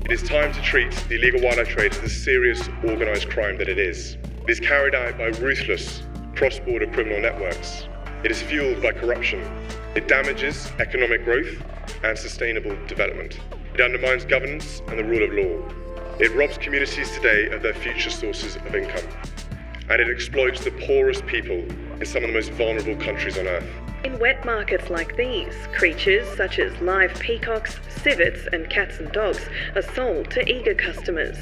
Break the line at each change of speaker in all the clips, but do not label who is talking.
It is time to treat the illegal wildlife trade as the serious organised crime that it is. It is carried out by ruthless, cross-border criminal networks. It is fueled by corruption. It damages economic growth and sustainable development. It undermines governance and the rule of law. It robs communities today of their future sources of income. And it exploits the poorest people in some of the most vulnerable countries on earth.
In wet markets like these, creatures such as live peacocks, civets and cats and dogs are sold to eager customers.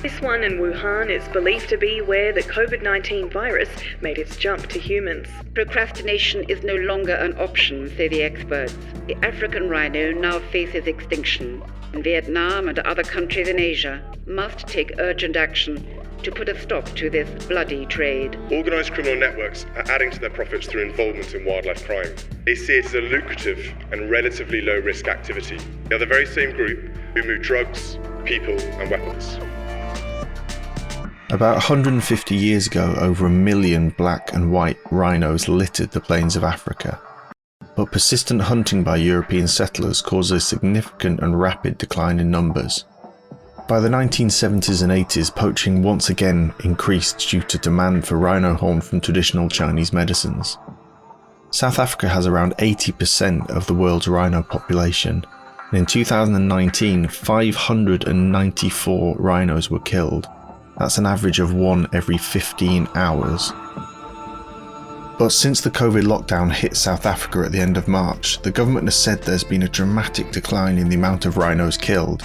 This one in Wuhan is believed to be where the COVID-19 virus made its jump to humans.
Procrastination is no longer an option, say the experts. The African rhino now faces extinction, and Vietnam and other countries in Asia must take urgent action to put a stop to this bloody trade.
Organised criminal networks are adding to their profits through involvement in wildlife crime. They see it as a lucrative and relatively low-risk activity. They are the very same group who move drugs, people and weapons.
About 150 years ago, over 1 million black and white rhinos littered the plains of Africa. But persistent hunting by European settlers caused a significant and rapid decline in numbers. By the 1970s and 80s, poaching once again increased due to demand for rhino horn from traditional Chinese medicines. South Africa has around 80% of the world's rhino population, and in 2019, 594 rhinos were killed. That's an average of one every 15 hours. But since the COVID lockdown hit South Africa at the end of March, the government has said there's been a dramatic decline in the amount of rhinos killed,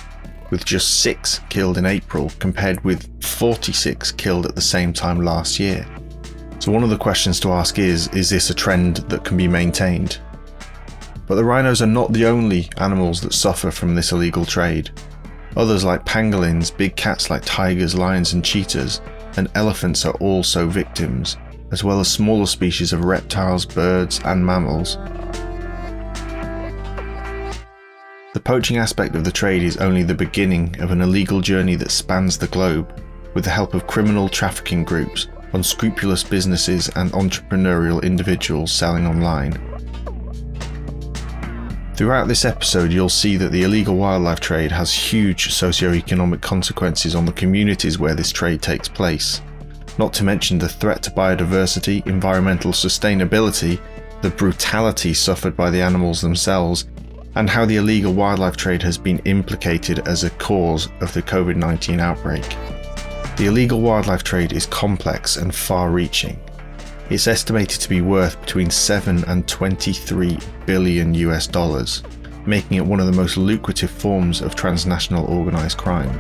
with just 6 killed in April compared with 46 killed at the same time last year. So one of the questions to ask is this a trend that can be maintained? But the rhinos are not the only animals that suffer from this illegal trade. Others like pangolins, big cats like tigers, lions and cheetahs, and elephants are also victims, as well as smaller species of reptiles, birds and mammals. The poaching aspect of the trade is only the beginning of an illegal journey that spans the globe, with the help of criminal trafficking groups, unscrupulous businesses and entrepreneurial individuals selling online. Throughout this episode, you'll see that the illegal wildlife trade has huge socio-economic consequences on the communities where this trade takes place, not to mention the threat to biodiversity, environmental sustainability, the brutality suffered by the animals themselves, and how the illegal wildlife trade has been implicated as a cause of the COVID-19 outbreak. The illegal wildlife trade is complex and far-reaching. It's estimated to be worth between 7 and 23 billion US dollars, making it one of the most lucrative forms of transnational organised crime.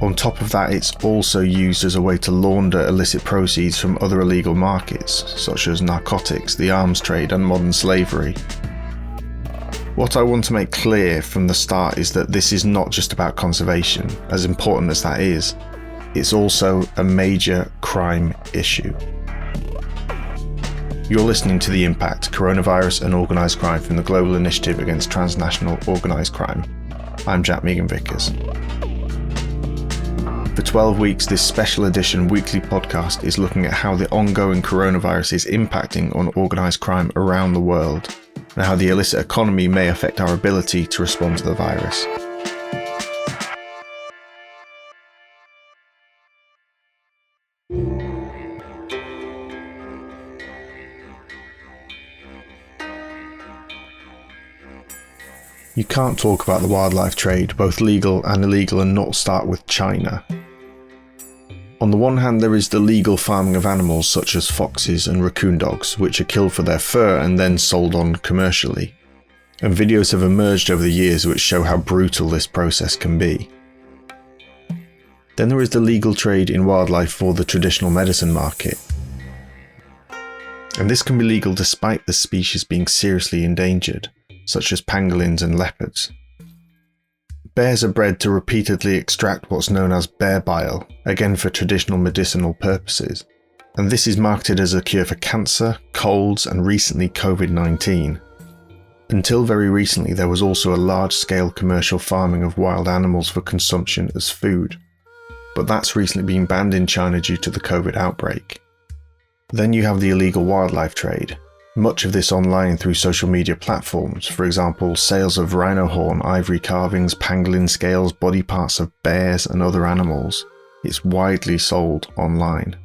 On top of that, it's also used as a way to launder illicit proceeds from other illegal markets, such as narcotics, the arms trade and modern slavery. What I want to make clear from the start is that this is not just about conservation, as important as that is. It's also a major crime issue. You're listening to The Impact, Coronavirus and Organised Crime from the Global Initiative Against Transnational Organised Crime. I'm Jack Megan-Vickers. For 12 weeks, this special edition weekly podcast is looking at how the ongoing coronavirus is impacting on organised crime around the world, and how the illicit economy may affect our ability to respond to the virus. You can't talk about the wildlife trade, both legal and illegal, and not start with China. On the one hand, there is the legal farming of animals such as foxes and raccoon dogs, which are killed for their fur and then sold on commercially. And videos have emerged over the years which show how brutal this process can be. Then there is the legal trade in wildlife for the traditional medicine market. And this can be legal despite the species being seriously endangered, such as pangolins and leopards. Bears are bred to repeatedly extract what's known as bear bile, again for traditional medicinal purposes, and this is marketed as a cure for cancer, colds and recently COVID-19. Until very recently, there was also a large-scale commercial farming of wild animals for consumption as food, but that's recently been banned in China due to the COVID outbreak. Then you have the illegal wildlife trade, Much of this online through social media platforms, for example, sales of rhino horn, ivory carvings, pangolin scales, body parts of bears and other animals. It's widely sold online.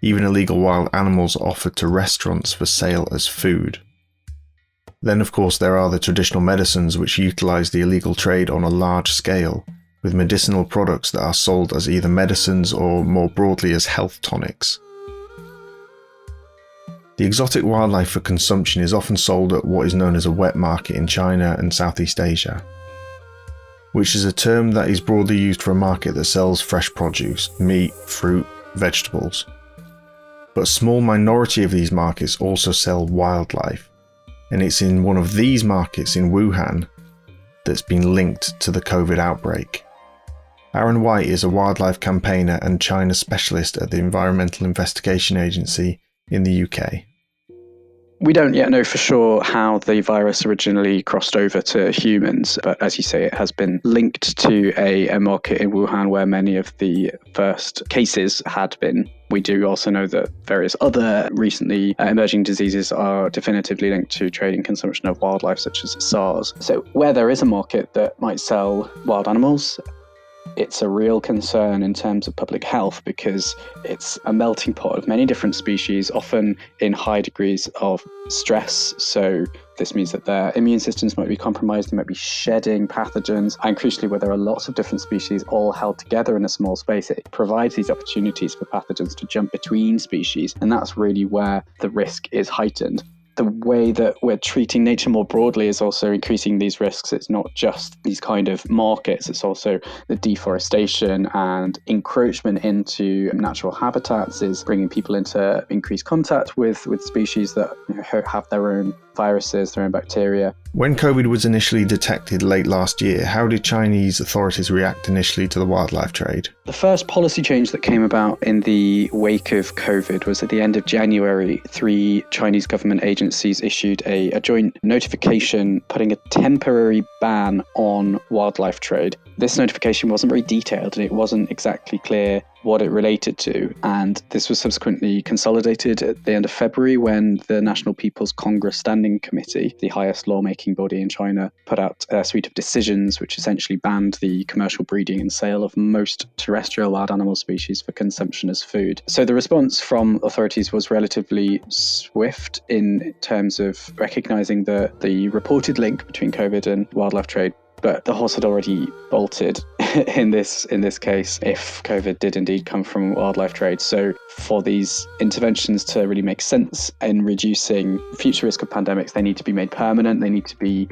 Even illegal wild animals are offered to restaurants for sale as food. Then of course there are the traditional medicines which utilise the illegal trade on a large scale, with medicinal products that are sold as either medicines or more broadly as health tonics. The exotic wildlife for consumption is often sold at what is known as a wet market in China and Southeast Asia, which is a term that is broadly used for a market that sells fresh produce, meat, fruit, vegetables. But a small minority of these markets also sell wildlife, and it's in one of these markets in Wuhan that's been linked to the COVID outbreak. Aaron White is a wildlife campaigner and China specialist at the Environmental Investigation Agency in the UK.
We don't yet know for sure how the virus originally crossed over to humans, but as you say, it has been linked to a market in Wuhan where many of the first cases had been. We do also know that various other recently emerging diseases are definitively linked to trade and consumption of wildlife, such as SARS. So where there is a market that might sell wild animals, it's a real concern in terms of public health because it's a melting pot of many different species, often in high degrees of stress. So this means that their immune systems might be compromised, they might be shedding pathogens, and crucially, where there are lots of different species all held together in a small space, it provides these opportunities for pathogens to jump between species, and that's really where the risk is heightened. The way that we're treating nature more broadly is also increasing these risks. It's not just these kind of markets, it's also the deforestation and encroachment into natural habitats is bringing people into increased contact with species that have their own viruses, their own bacteria.
When COVID was initially detected late last year, how did Chinese authorities react initially to the wildlife trade?
The first policy change that came about in the wake of COVID was at the end of January. 3 Chinese government agencies issued a joint notification putting a temporary ban on wildlife trade. This notification wasn't very detailed and it wasn't exactly clear what it related to. And this was subsequently consolidated at the end of February when the National People's Congress Standing Committee, the highest lawmaking body in China, put out a suite of decisions which essentially banned the commercial breeding and sale of most terrestrial wild animal species for consumption as food. So the response from authorities was relatively swift in terms of recognizing the reported link between COVID and wildlife trade. But the horse had already bolted in this case if COVID did indeed come from wildlife trade. So for these interventions to really make sense in reducing future risk of pandemics, they need to be made permanent, they need to be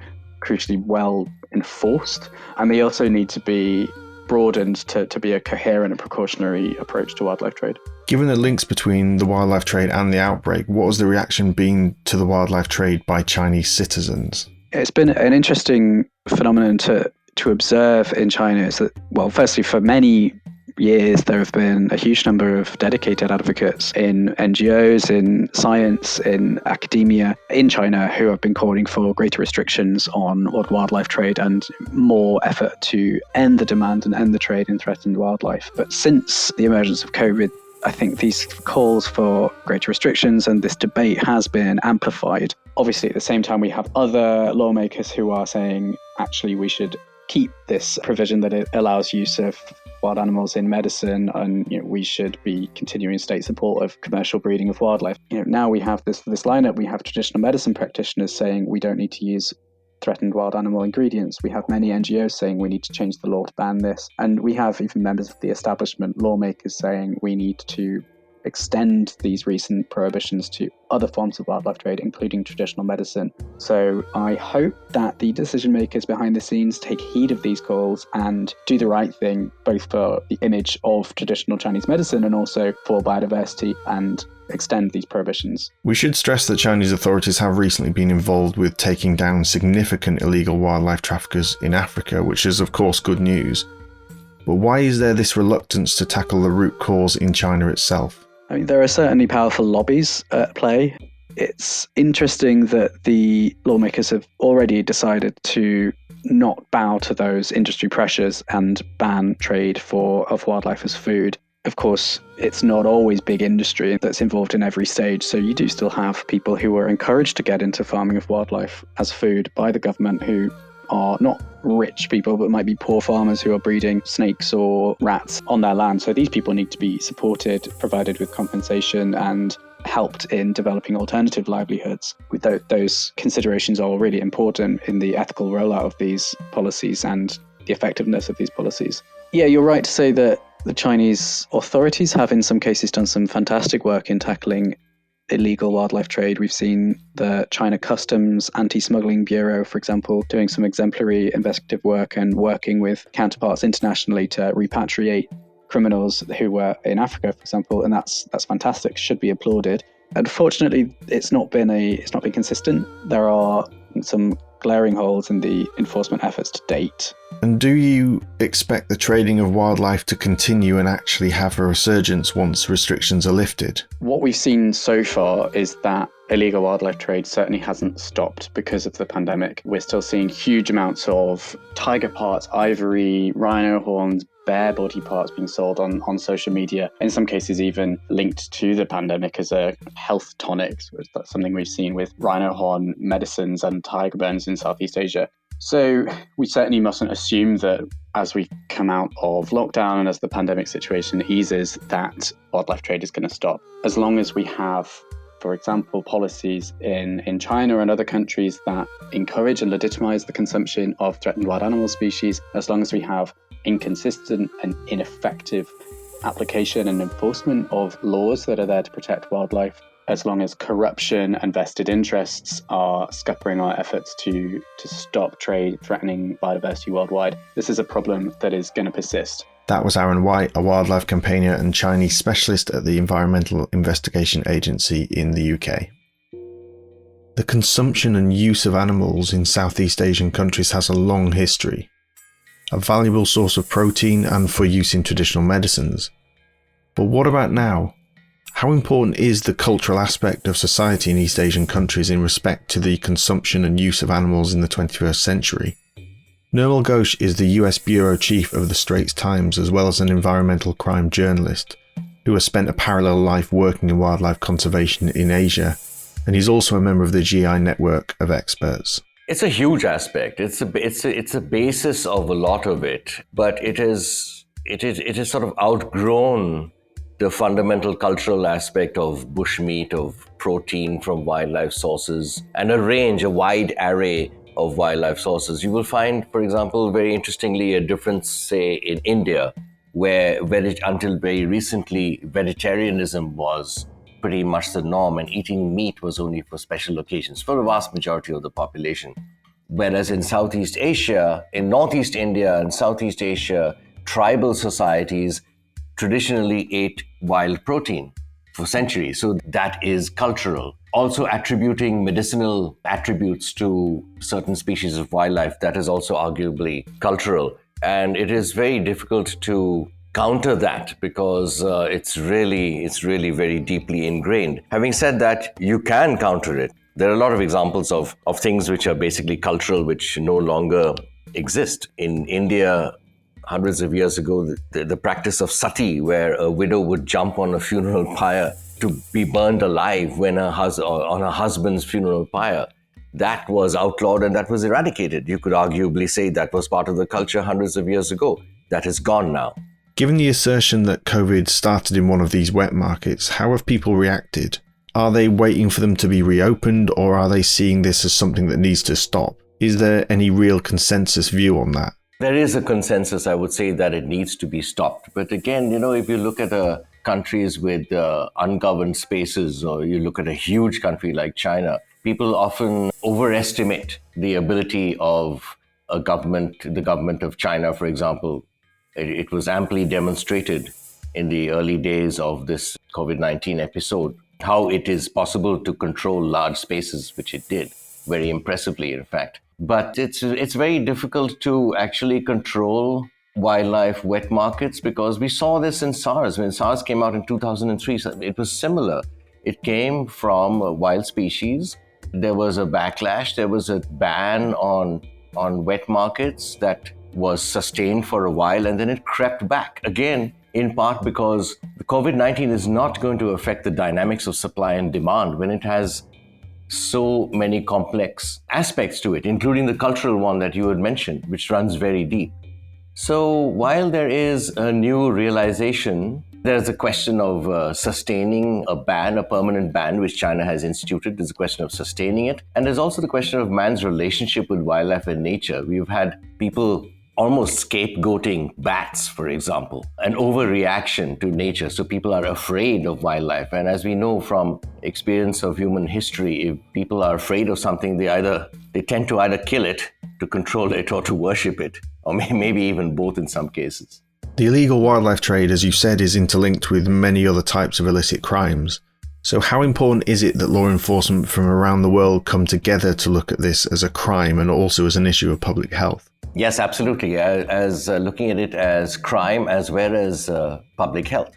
crucially well enforced, and they also need to be broadened to be a coherent and precautionary approach to wildlife trade.
Given the links between the wildlife trade and the outbreak, what has the reaction been to the wildlife trade by Chinese citizens?
It's been an interesting phenomenon to observe in China is that, well, firstly, for many years, there have been a huge number of dedicated advocates in NGOs, in science, in academia in China who have been calling for greater restrictions on wildlife trade and more effort to end the demand and end the trade in threatened wildlife. But since the emergence of COVID, I think these calls for greater restrictions and this debate has been amplified. Obviously, at the same time, we have other lawmakers who are saying, actually, we should keep this provision that it allows use of wild animals in medicine, and we should be continuing state support of commercial breeding of wildlife. Now we have this lineup. We have traditional medicine practitioners saying we don't need to use threatened wild animal ingredients. We have many NGOs saying we need to change the law to ban this. And we have even members of the establishment, lawmakers, saying we need to extend these recent prohibitions to other forms of wildlife trade, including traditional medicine. So I hope that the decision makers behind the scenes take heed of these calls and do the right thing, both for the image of traditional Chinese medicine and also for biodiversity, and extend these prohibitions.
We should stress that Chinese authorities have recently been involved with taking down significant illegal wildlife traffickers in Africa, which is of course good news. But why is there this reluctance to tackle the root cause in China itself?
I mean, there are certainly powerful lobbies at play. It's interesting that the lawmakers have already decided to not bow to those industry pressures and ban trade of wildlife as food. Of course, it's not always big industry that's involved in every stage. So you do still have people who are encouraged to get into farming of wildlife as food by the government who are not rich people, but might be poor farmers who are breeding snakes or rats on their land. So these people need to be supported, provided with compensation, and helped in developing alternative livelihoods. Those considerations are really important in the ethical rollout of these policies and the effectiveness of these policies. Yeah, you're right to say that the Chinese authorities have in some cases done some fantastic work in tackling illegal wildlife trade. We've seen the China Customs Anti-Smuggling Bureau, for example, doing some exemplary investigative work and working with counterparts internationally to repatriate criminals who were in Africa, for example, and that's fantastic, should be applauded. Unfortunately, it's not been consistent. There are some glaring holes in the enforcement efforts to date.
And do you expect the trading of wildlife to continue and actually have a resurgence once restrictions are lifted?
What we've seen so far is that illegal wildlife trade certainly hasn't stopped because of the pandemic. We're still seeing huge amounts of tiger parts, ivory, rhino horns, bear body parts being sold on social media, in some cases even linked to the pandemic as a health tonic. That's something we've seen with rhino horn medicines and tiger bones in Southeast Asia. So we certainly mustn't assume that as we come out of lockdown and as the pandemic situation eases, that wildlife trade is going to stop. As long as we have, for example, policies in China and other countries that encourage and legitimize the consumption of threatened wild animal species, as long as we have inconsistent and ineffective application and enforcement of laws that are there to protect wildlife, as long as corruption and vested interests are scuppering our efforts to stop trade threatening biodiversity worldwide, this is a problem that is going to persist.
That was Aaron White, a wildlife campaigner and Chinese specialist at the Environmental Investigation Agency in the UK. The consumption and use of animals in Southeast Asian countries has a long history, a valuable source of protein and for use in traditional medicines. But what about now? How important is the cultural aspect of society in East Asian countries in respect to the consumption and use of animals in the 21st century? Nirmal Ghosh is the US bureau chief of the Straits Times, as well as an environmental crime journalist who has spent a parallel life working in wildlife conservation in Asia, and he's also a member of the GI network of experts.
It's a huge aspect. It's a basis of a lot of it, but it is sort of outgrown the fundamental cultural aspect of bushmeat, of protein from wildlife sources, and a wide array of wildlife sources. You will find, for example, very interestingly, a difference, say, in India, where until very recently, vegetarianism was pretty much the norm, and eating meat was only for special occasions for the vast majority of the population. Whereas in Southeast Asia, in Northeast India and Southeast Asia, tribal societies traditionally ate wild protein for centuries. So that is cultural. Also attributing medicinal attributes to certain species of wildlife, that is also arguably cultural. And it is very difficult to counter that because it's really very deeply ingrained. Having said that, you can counter it. There are a lot of examples of things which are basically cultural, which no longer exist. In India, hundreds of years ago, the practice of sati, where a widow would jump on a funeral pyre to be burned alive when on her husband's funeral pyre, that was outlawed and that was eradicated. You could arguably say that was part of the culture hundreds of years ago. That is gone now.
Given the assertion that COVID started in one of these wet markets, how have people reacted? Are they waiting for them to be reopened, or are they seeing this as something that needs to stop? Is there any real consensus view on that?
There is a consensus, I would say, that it needs to be stopped. But again, if you look at countries with ungoverned spaces, or you look at a huge country like China, people often overestimate the ability of the government of China, for example. It was amply demonstrated in the early days of this COVID-19 episode, how it is possible to control large spaces, which it did, very impressively, in fact. But it's very difficult to actually control wildlife wet markets, because we saw this in SARS. When SARS came out in 2003, it was similar. It came from wild species. There was a backlash. There was a ban on wet markets that was sustained for a while, and then it crept back again in part because the COVID-19 is not going to affect the dynamics of supply and demand when it has so many complex aspects to it, including the cultural one that you had mentioned, which runs very deep. So while there is a new realization, there's a question of sustaining a ban, a permanent ban, which China has instituted. There's a question of sustaining it. And there's also the question of man's relationship with wildlife and nature. We've had people almost scapegoating bats, for example, an overreaction to nature. So people are afraid of wildlife. And as we know from experience of human history, if people are afraid of something, they tend to either kill it, to control it, or to worship it, or maybe even both in some cases.
The illegal wildlife trade, as you said, is interlinked with many other types of illicit crimes. So how important is it that law enforcement from around the world come together to look at this as a crime and also as an issue of public health?
Yes, absolutely. As looking at it as crime as well as public health.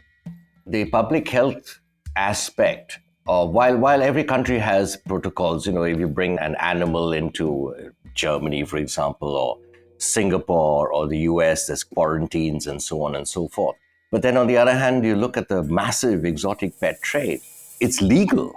The public health aspect, while every country has protocols, if you bring an animal into Germany, for example, or Singapore or the US, there's quarantines and so on and so forth. But then on the other hand, you look at the massive exotic pet trade. It's legal.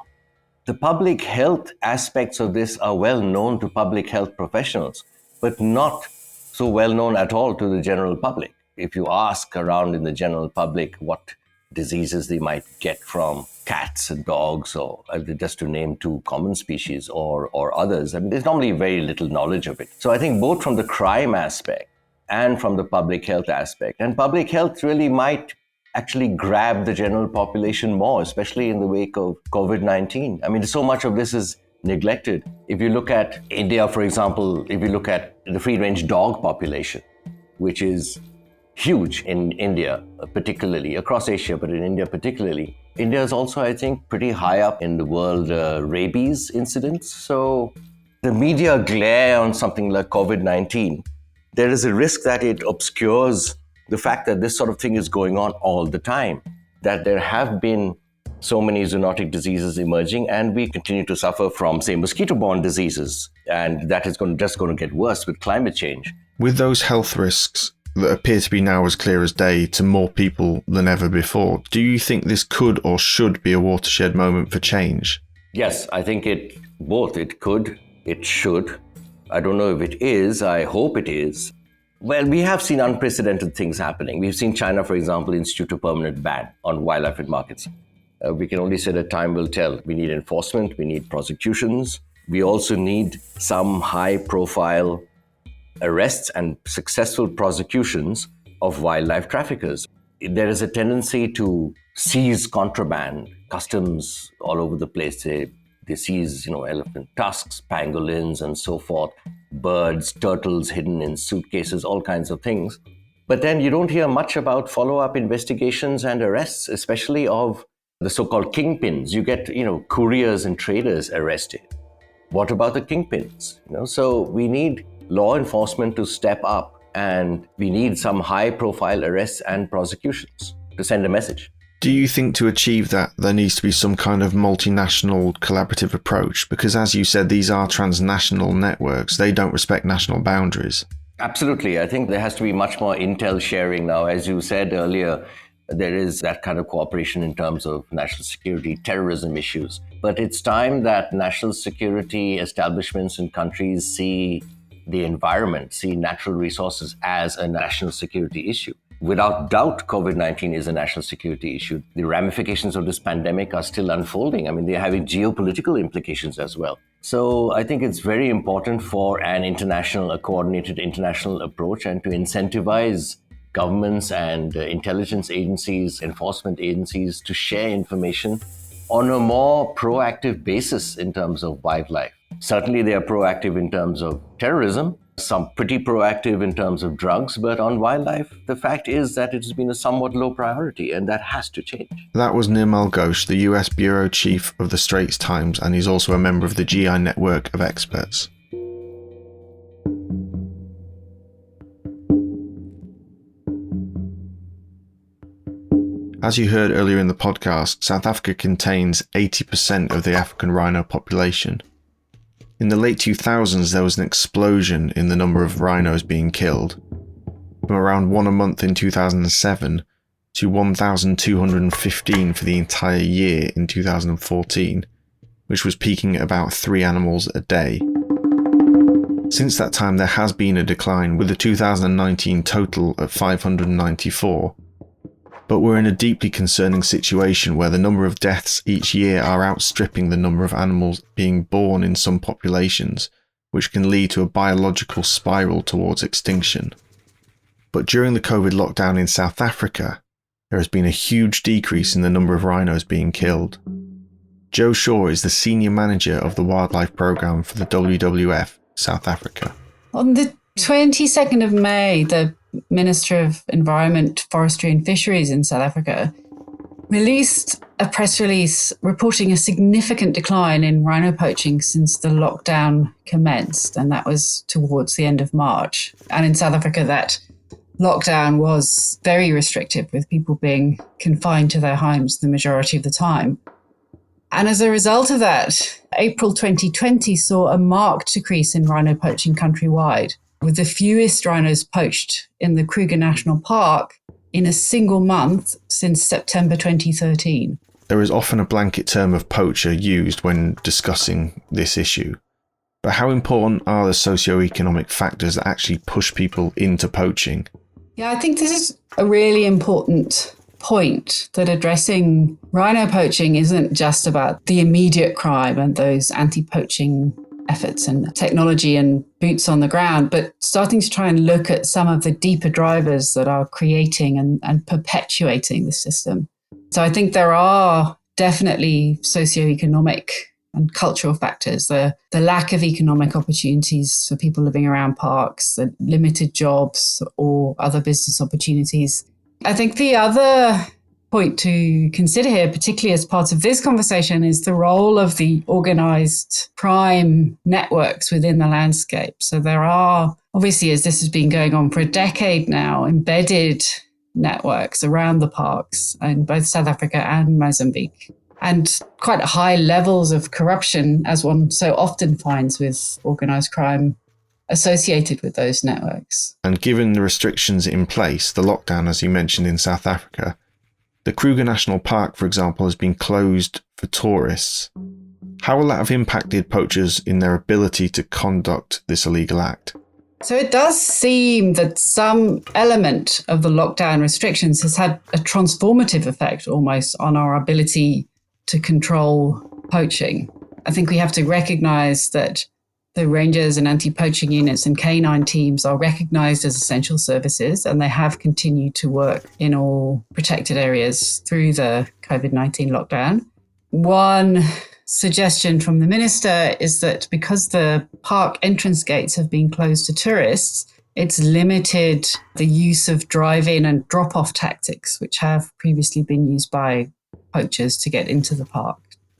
The public health aspects of this are well known to public health professionals, but not so well known at all to the general public. If you ask around in the general public what diseases they might get from cats and dogs, or just to name two common species, or others, there's normally very little knowledge of it. So I think both from the crime aspect and from the public health aspect, and public health really might actually grab the general population more, especially in the wake of COVID-19. So much of this is neglected. If you look at India, for example, if you look at the free-range dog population, which is huge in India, particularly, across Asia, but in India particularly. India is also, I think, pretty high up in the world rabies incidents. So the media glare on something like COVID-19. There is a risk that it obscures the fact that this sort of thing is going on all the time, that there have been so many zoonotic diseases emerging, and we continue to suffer from, say, mosquito-borne diseases. And that is just going to get worse with climate change.
With those health risks that appear to be now as clear as day to more people than ever before, do you think this could or should be a watershed moment for change?
Yes, I think it could, it should. I don't know if it is. I hope it is. Well, we have seen unprecedented things happening. We've seen China, for example, institute a permanent ban on wildlife in markets. We can only say that time will tell. We need enforcement, we need prosecutions. We also need some high-profile arrests and successful prosecutions of wildlife traffickers. There is a tendency to seize contraband, customs all over the place. They seize, elephant tusks, pangolins, and so forth, birds, turtles hidden in suitcases, all kinds of things. But then you don't hear much about follow-up investigations and arrests, especially of the so-called kingpins. You get, couriers and traders arrested. What about the kingpins? So we need law enforcement to step up, and we need some high-profile arrests and prosecutions to send a message.
Do you think to achieve that, there needs to be some kind of multinational collaborative approach? Because as you said, these are transnational networks. They don't respect national boundaries.
Absolutely. I think there has to be much more intel sharing now. As you said earlier, there is that kind of cooperation in terms of national security, terrorism issues. But it's time that national security establishments and countries see the environment, see natural resources as a national security issue. Without doubt, COVID-19 is a national security issue. The ramifications of this pandemic are still unfolding. They're having geopolitical implications as well. So I think it's very important for a coordinated international approach, and to incentivize governments and intelligence agencies, enforcement agencies to share information on a more proactive basis in terms of wildlife. Certainly they are proactive in terms of terrorism, some pretty proactive in terms of drugs, but on wildlife, the fact is that it has been a somewhat low priority, and that has to change.
That was Nirmal Ghosh, the US Bureau Chief of the Straits Times, and he's also a member of the GI network of experts. As you heard earlier in the podcast, South Africa contains 80% of the African rhino population. In the late 2000s, there was an explosion in the number of rhinos being killed. From around one a month in 2007 to 1,215 for the entire year in 2014, which was peaking at about 3 animals a day. Since that time, there has been a decline, with the 2019 total at 594, but we're in a deeply concerning situation where the number of deaths each year are outstripping the number of animals being born in some populations, which can lead to a biological spiral towards extinction. But during the COVID lockdown in South Africa, there has been a huge decrease in the number of rhinos being killed. Joe Shaw is the senior manager of the wildlife programme for the WWF South Africa.
On the 22nd of May, the Minister of Environment, Forestry and Fisheries in South Africa released a press release reporting a significant decline in rhino poaching since the lockdown commenced, and that was towards the end of March. And in South Africa, that lockdown was very restrictive, with people being confined to their homes the majority of the time. And as a result of that, April 2020 saw a marked decrease in rhino poaching countrywide, with the fewest rhinos poached in the Kruger National Park in a single month since September 2013.
There is often a blanket term of poacher used when discussing this issue. But how important are the socio-economic factors that actually push people into poaching?
Yeah, I think this is a really important point, that addressing rhino poaching isn't just about the immediate crime and those anti-poaching efforts and technology and boots on the ground, but starting to try and look at some of the deeper drivers that are creating and perpetuating the system. So I think there are definitely socioeconomic and cultural factors, the lack of economic opportunities for people living around parks, the limited jobs or other business opportunities. I think the other point to consider here, particularly as part of this conversation, is the role of the organised crime networks within the landscape. So there are, obviously, as this has been going on for a decade now, embedded networks around the parks in both South Africa and Mozambique, and quite high levels of corruption, as one so often finds with organised crime associated with those networks.
And given the restrictions in place, the lockdown, as you mentioned, in South Africa, the Kruger National Park, for example, has been closed for tourists. How will that have impacted poachers in their ability to conduct this illegal act?
So it does seem that some element of the lockdown restrictions has had a transformative effect almost on our ability to control poaching. I think we have to recognise that the rangers and anti-poaching units and canine teams are recognised as essential services, and they have continued to work in all protected areas through the COVID-19 lockdown. One suggestion from the minister is that because the park entrance gates have been closed to tourists, it's limited the use of drive-in and drop-off tactics, which have previously been used by poachers to get into the park.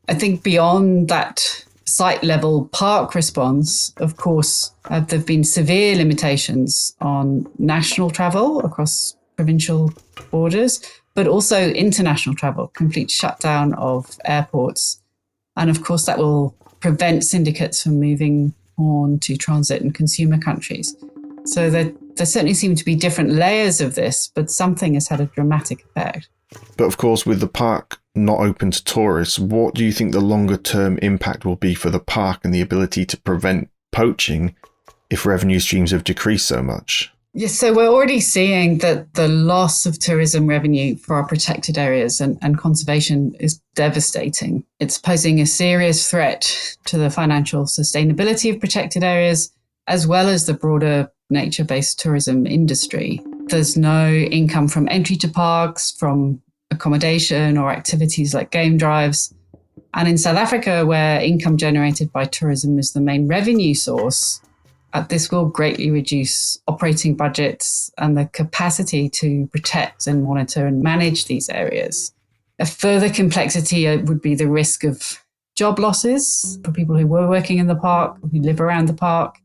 I think beyond that site-level park response, of course, there have been severe limitations on national travel across provincial borders, but also international travel, complete shutdown of airports. And of course, that will prevent syndicates from moving on to transit and consumer countries. So there certainly seem to be different layers of this, but something has had a dramatic effect.
But of course, with the park not open to tourists, what do you think the longer term impact will be for the park and the ability to prevent poaching if revenue streams have decreased so much?
Yes, so we're already seeing that the loss of tourism revenue for our protected areas and conservation is devastating. It's posing a serious threat to the financial sustainability of protected areas, as well as the broader nature-based tourism industry. There's no income from entry to parks, from accommodation or activities like game drives. And in South Africa, where income generated by tourism is the main revenue source, this will greatly reduce operating budgets and the capacity to protect and monitor and manage these areas. A further complexity would be the risk of job losses for people who were working in the park, who live around the park,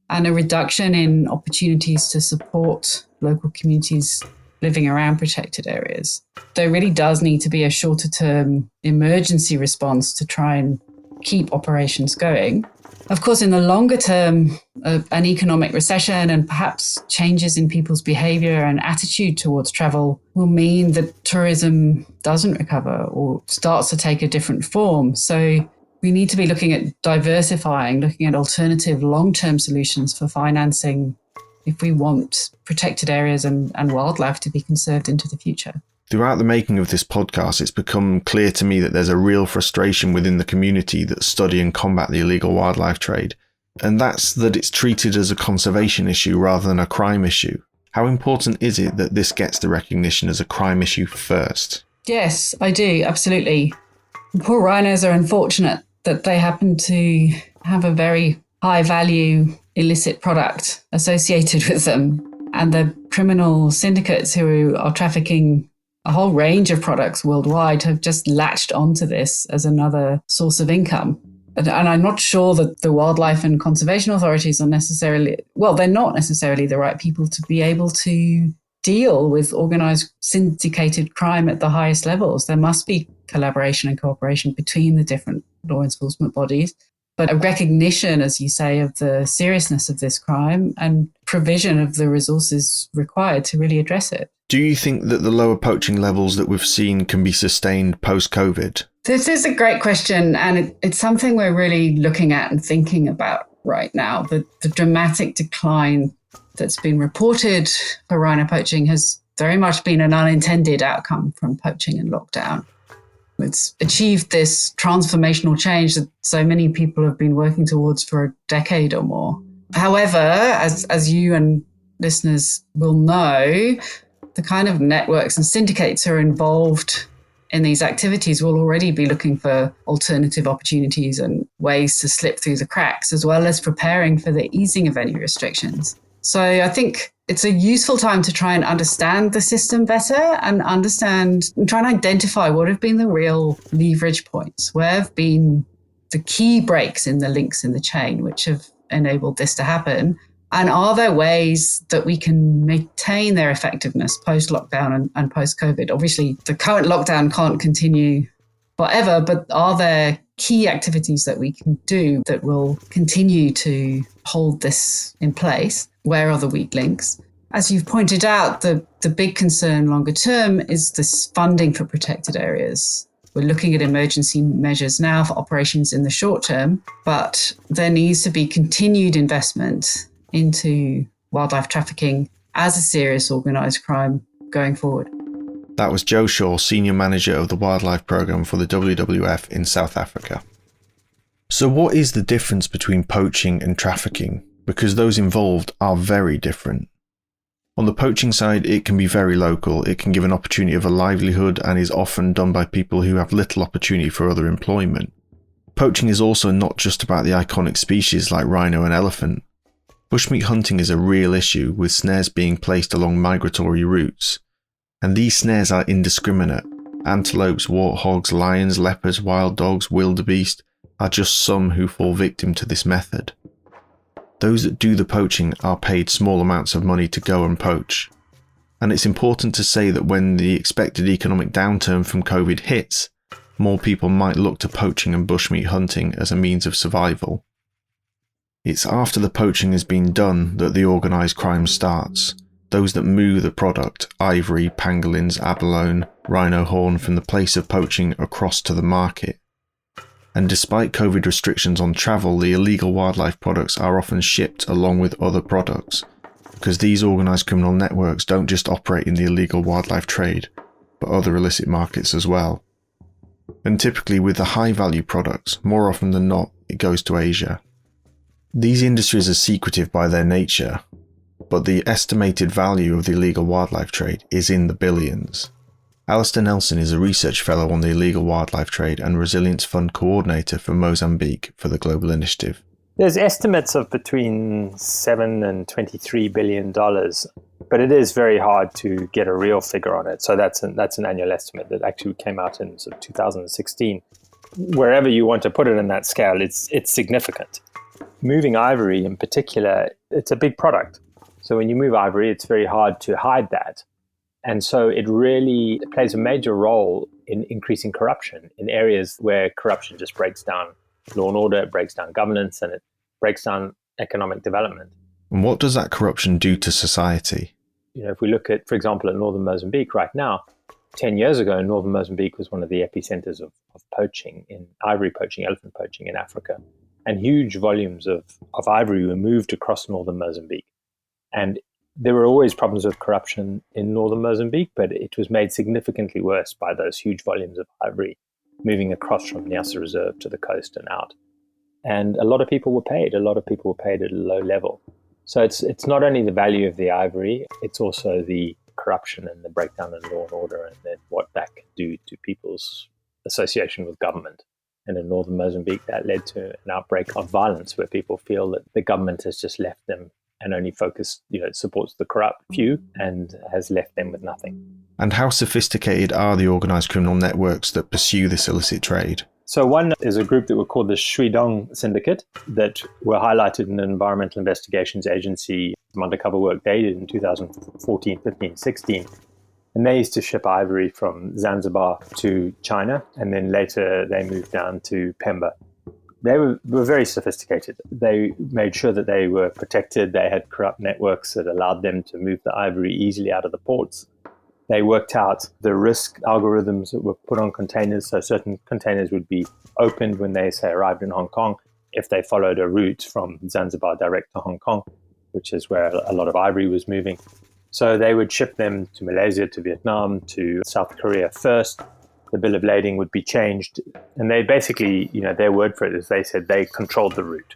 and a reduction in opportunities to support local communities living around protected areas. There really does need to be a shorter term emergency response to try and keep operations going. Of course, in the longer term, an economic recession and perhaps changes in people's behavior and attitude towards travel will mean that tourism doesn't recover or starts to take a different form. So we need to be looking at diversifying, looking at alternative long-term solutions for financing if we want protected areas and wildlife to be conserved into the future.
Throughout the making of this podcast, it's become clear to me that there's a real frustration within the community that study and combat the illegal wildlife trade, and that's that it's treated as a conservation issue rather than a crime issue. How important is it that this gets the recognition as a crime issue first?
Yes, I do, absolutely. Poor rhinos are unfortunate that they happen to have a very high value illicit product associated with them, and the criminal syndicates who are trafficking a whole range of products worldwide have just latched onto this as another source of income. And I'm not sure that the wildlife and conservation authorities are necessarily, well, they're not necessarily the right people to be able to deal with organised syndicated crime at the highest levels. There must be collaboration and cooperation between the different law enforcement bodies, but a recognition, as you say, of the seriousness of this crime and provision of the resources required to really address it.
Do you think that the lower poaching levels that we've seen can be sustained post-COVID?
This is a great question, and it's something we're really looking at and thinking about right now. The dramatic decline that's been reported for rhino poaching has very much been an unintended outcome from poaching and lockdown. It's achieved this transformational change that so many people have been working towards for a decade or more. However, as you and listeners will know, the kind of networks and syndicates who are involved in these activities will already be looking for alternative opportunities and ways to slip through the cracks, as well as preparing for the easing of any restrictions. So I think it's a useful time to try and understand the system better and try and identify what have been the real leverage points, where have been the key breaks in the links in the chain which have enabled this to happen. And are there ways that we can maintain their effectiveness post-lockdown and post-COVID? Obviously, the current lockdown can't continue forever, but are there key activities that we can do that will continue to hold this in place? Where are the weak links? As you've pointed out, the big concern longer term is this funding for protected areas. We're looking at emergency measures now for operations in the short term, but there needs to be continued investment into wildlife trafficking as a serious organised crime going forward.
That was Joe Shaw, Senior Manager of the Wildlife Programme for the WWF in South Africa. So what is the difference between poaching and trafficking? Because those involved are very different. On the poaching side, it can be very local. It can give an opportunity of a livelihood and is often done by people who have little opportunity for other employment. Poaching is also not just about the iconic species like rhino and elephant. Bushmeat hunting is a real issue, with snares being placed along migratory routes. And these snares are indiscriminate. Antelopes, warthogs, lions, leopards, wild dogs, wildebeest are just some who fall victim to this method. Those that do the poaching are paid small amounts of money to go and poach. And it's important to say that when the expected economic downturn from COVID hits, more people might look to poaching and bushmeat hunting as a means of survival. It's after the poaching has been done that the organised crime starts. Those that move the product, ivory, pangolins, abalone, rhino horn, from the place of poaching across to the market. And despite COVID restrictions on travel, the illegal wildlife products are often shipped along with other products, because these organised criminal networks don't just operate in the illegal wildlife trade, but other illicit markets as well. And typically with the high value products, more often than not, it goes to Asia. These industries are secretive by their nature, but the estimated value of the illegal wildlife trade is in the billions. Alistair Nelson is a research fellow on the illegal wildlife trade and resilience fund coordinator for Mozambique for the Global Initiative.
There's estimates of between $7 and $23 billion, but it is very hard to get a real figure on it. So that's an annual estimate that actually came out in sort of 2016. Wherever you want to put it in that scale, it's significant. Moving ivory in particular, it's a big product. So when you move ivory, it's very hard to hide that. And so it really plays a major role in increasing corruption in areas where corruption just breaks down law and order, it breaks down governance, and it breaks down economic development.
And what does that corruption do to society?
If we look at, for example, at northern Mozambique right now, 10 years ago, northern Mozambique was one of the epicenters of poaching, ivory poaching, elephant poaching in Africa. And huge volumes of ivory were moved across northern Mozambique. And there were always problems with corruption in northern Mozambique, but it was made significantly worse by those huge volumes of ivory moving across from Niassa Reserve to the coast and out. And a lot of people were paid. A lot of people were paid at a low level. So it's not only the value of the ivory, it's also the corruption and the breakdown in law and order, and then what that can do to people's association with government. And in northern Mozambique, that led to an outbreak of violence where people feel that the government has just left them and only supports the corrupt few and has left them with nothing.
And how sophisticated are the organised criminal networks that pursue this illicit trade?
So one is a group that were called the Shuidong Syndicate that were highlighted in an Environmental Investigations Agency, some undercover work they did in 2014, 15, 16. And they used to ship ivory from Zanzibar to China, and then later they moved down to Pemba. They were very sophisticated. They made sure that they were protected. They had corrupt networks that allowed them to move the ivory easily out of the ports. They worked out the risk algorithms that were put on containers. So certain containers would be opened when they, say, arrived in Hong Kong if they followed a route from Zanzibar direct to Hong Kong, which is where a lot of ivory was moving. So they would ship them to Malaysia, to Vietnam, to South Korea first. The bill of lading would be changed. And they basically, their word for it is they said they controlled the route.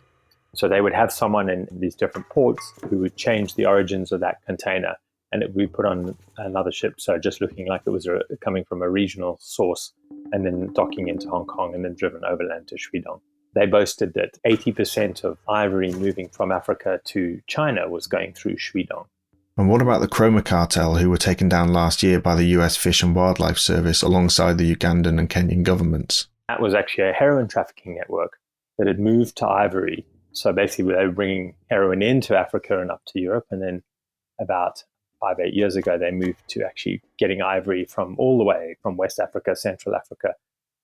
So they would have someone in these different ports who would change the origins of that container, and it would be put on another ship, so just looking like it was coming from a regional source, and then docking into Hong Kong and then driven overland to Shuidong. They boasted that 80% of ivory moving from Africa to China was going through Shuidong.
And what about the Chroma cartel, who were taken down last year by the US Fish and Wildlife Service alongside the Ugandan and Kenyan governments?
That was actually a heroin trafficking network that had moved to ivory. So basically they were bringing heroin into Africa and up to Europe, and then about 5-8 years ago, they moved to actually getting ivory from all the way from West Africa, Central Africa,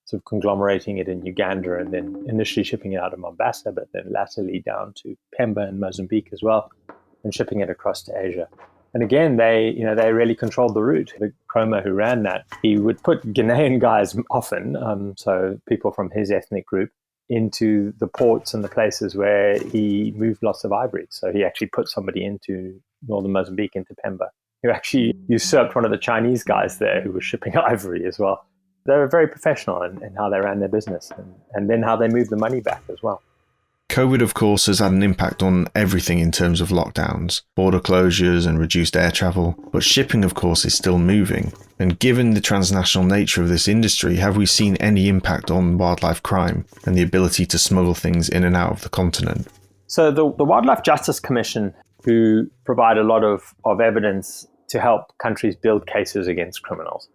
sort of conglomerating it in Uganda, and then initially shipping it out of Mombasa, but then latterly down to Pemba and Mozambique as well, and shipping it across to Asia. And again, they really controlled the route. The Chroma who ran that, he would put Ghanaian guys often, so people from his ethnic group, into the ports and the places where he moved lots of ivory. So he actually put somebody into northern Mozambique, into Pemba, who actually usurped one of the Chinese guys there who was shipping ivory as well. They were very professional in how they ran their business, and then how they moved the money back as well.
COVID, of course, has had an impact on everything in terms of lockdowns, border closures and reduced air travel, but shipping, of course, is still moving. And given the transnational nature of this industry, have we seen any impact on wildlife crime and the ability to smuggle things in and out of the continent?
So the Wildlife Justice Commission, who provide a lot of evidence to help countries build cases against criminals,